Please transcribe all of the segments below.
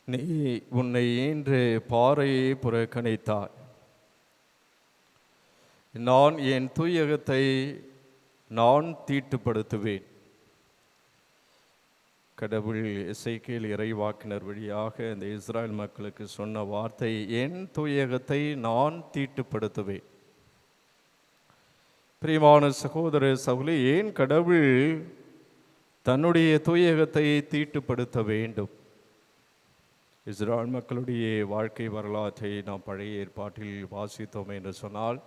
நீ உன்னை ஈன்று பாறையை புறக்கணித்தாய். நான் என் தூயகத்தை நான் தீட்டுப்படுத்துவேன். கடவுள் எசேக்கியேல் இறைவாக்கினர் வழியாக இந்த இஸ்ராயல் மக்களுக்கு சொன்ன வார்த்தை, என் தூயகத்தை நான் தீட்டுப்படுத்துவேன். பிரியமான சகோதர சகோதரி, ஏன் கடவுள் தன்னுடைய தூயகத்தை தீட்டுப்படுத்த வேண்டும்? இஸ்ராயல் மக்களுடைய வாழ்க்கை வரலாற்றை நாம் பழைய ஏற்பாட்டில் வாசித்தோம் என்று சொன்னால்,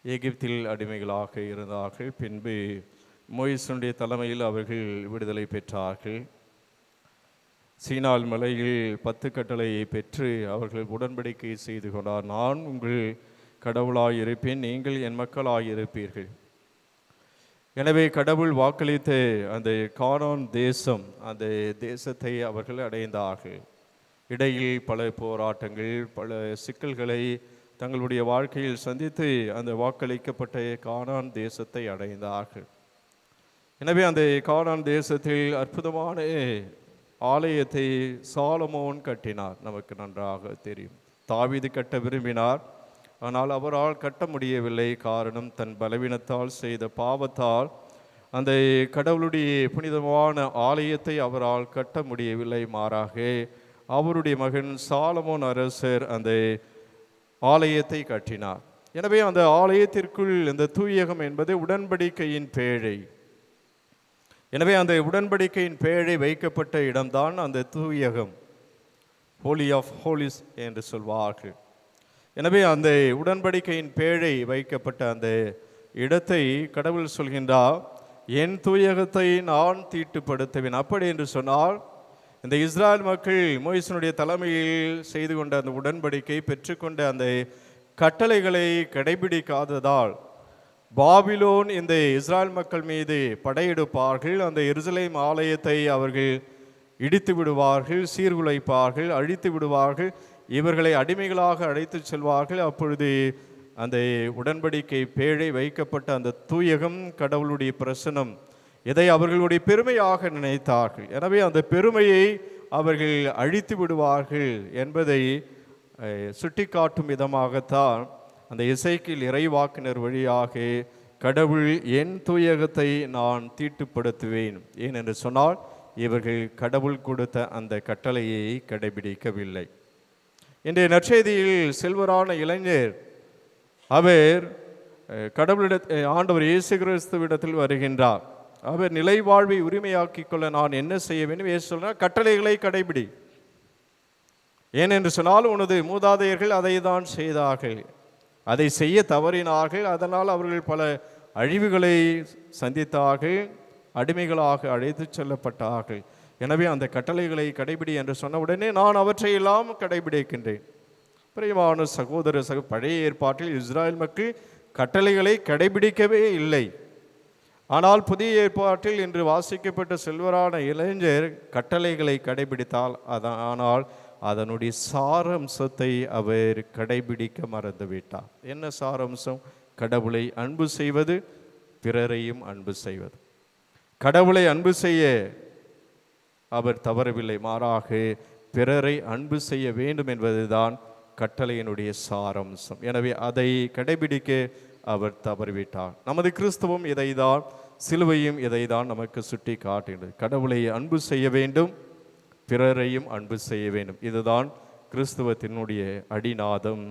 எகிப்தில் அடிமைகளாக இருந்தார்கள். பின்பு மோயிசனுடைய தலைமையில் அவர்கள் விடுதலை பெற்றார்கள். சீனால் மலையில் 10 கட்டளையை பெற்று அவர்கள் உடன்படிக்கை செய்து கொண்டார். நான் உங்கள் கடவுளாயிருப்பேன், நீங்கள் என் மக்களாயிருப்பீர்கள். எனவே கடவுள் வாக்களித்த அந்த கானான் தேசம், அந்த தேசத்தை அவர்கள் அடைந்தார்கள். இடையில் பல போராட்டங்கள், பல சிக்கல்களை தங்களுடைய வாழ்க்கையில் சந்தித்து அந்த வாக்களிக்கப்பட்ட கானான் தேசத்தை அடைந்தார்கள். எனவே அந்த கானான் தேசத்தில் அற்புதமான ஆலயத்தை சாலமோன் கட்டினார். நமக்கு நன்றாக தெரியும். தாவீது கட்ட விரும்பினார், ஆனால் அவரால் கட்ட முடியவில்லை. காரணம், தன் பலவீனத்தால் செய்த பாவத்தால் அந்த கடவுளுடைய புனிதமான ஆலயத்தை அவரால் கட்ட முடியவில்லை. மாறாக அவருடைய மகன் சாலமோன் அரசர் அந்த ஆலயத்தை கட்டினார். எனவே அந்த ஆலயத்திற்குள் இந்த தூயகம் என்பது உடன்படிக்கையின் பேழை. எனவே அந்த உடன்படிக்கையின் பேழை வைக்கப்பட்ட இடம்தான் அந்த தூயகம், ஹோலி ஆஃப் ஹோலிஸ் என்று சொல்வார்கள். எனவே அந்த உடன்படிக்கையின் பேழை வைக்கப்பட்ட அந்த இடத்தை கடவுள் சொல்கின்றார், என் தூயகத்தை நான் தீட்டுப்படுத்துவேன். அப்படி என்று சொன்னால், இந்த இஸ்ராயல் மக்கள் மோயிசனுடைய தலைமையில் செய்து கொண்ட அந்த உடன்படிக்கை, பெற்றுக்கொண்ட அந்த கட்டளைகளை கடைபிடிக்காததால் பாபிலோன் இந்த இஸ்ராயல் மக்கள் மீது படையெடுப்பார்கள். அந்த எருசலேம் ஆலயத்தை அவர்கள் இடித்து விடுவார்கள், சீர்குலைப்பார்கள், அழித்து விடுவார்கள். இவர்களை அடிமைகளாக அழைத்து செல்வார்கள். அப்பொழுது அந்த உடன்படிக்கை பேழை வைக்கப்பட்ட அந்த தூயகம், கடவுளுடைய பிரசனம், இதை அவர்களுடைய பெருமையாக நினைத்தார்கள். எனவே அந்த பெருமையை அவர்கள் அழித்து விடுவார்கள் என்பதை சுட்டிக்காட்டும் விதமாகத்தான் அந்த எசேக்கியேல் இறைவாக்கினர் வழியாக கடவுள் என் தூயகத்தை நான் தீட்டுப்படுத்துவேன், ஏனென்று சொன்னால் இவர்கள் கடவுள் கொடுத்த அந்த கட்டளையை கடைபிடிக்கவில்லை. இன்றைய நற்செய்தியில் செல்வரான இளைஞர், அவர் ஆண்டவர் இயேசு கிறிஸ்துவிடத்தில் வருகின்றார். அவர் நிலை வாழ்வை உரிமையாக்கிக் கொள்ள நான் என்ன செய்ய வேண்டும்? ஏசு சொல்றார், கட்டளைகளை கடைபிடி. ஏனென்று சொன்னால் உனது மூதாதையர்கள் அதை தான் செய்தார்கள், அதை செய்ய தவறினார்கள். அதனால் அவர்கள் பல அழிவுகளை சந்தித்தார்கள், அடிமைகளாக அழைத்து செல்லப்பட்டார்கள். எனவே அந்த கட்டளைகளை கடைபிடி என்று சொன்ன உடனே நான் அவற்றையெல்லாம் கடைபிடிக்கின்றேன். பிரியமான சகோதர பழைய ஏற்பாட்டில் இஸ்ராயல் மக்கள் கட்டளைகளை கடைபிடிக்கவே இல்லை. ஆனால் புதிய ஏற்பாட்டில் இன்று வாசிக்கப்பட்ட செல்வரான இளைஞர் கட்டளைகளை கடைபிடித்தால் ஆனால் அதனுடைய சாரம்சத்தை அவர் கடைபிடிக்க மறந்துவிட்டார். என்ன சாரம்சம்? கடவுளை அன்பு செய்வது, பிறரையும் அன்பு செய்வது. கடவுளை அன்பு செய்ய அவர் தவறவில்லை, மாறாக பிறரை அன்பு செய்ய வேண்டும் என்பதுதான் கட்டளையினுடைய சாரம்சம். எனவே அதை கடைபிடிக்க அவர் தவறிவிட்டார். நமது கிறிஸ்தவம் இதைதான், சிலுவையும் இதைதான் நமக்கு சுட்டி காட்டுகிறது. கடவுளை அன்பு செய்ய வேண்டும், பிறரையும் அன்பு செய்ய வேண்டும். இதுதான் கிறிஸ்துவத்தினுடைய அடிநாதம்.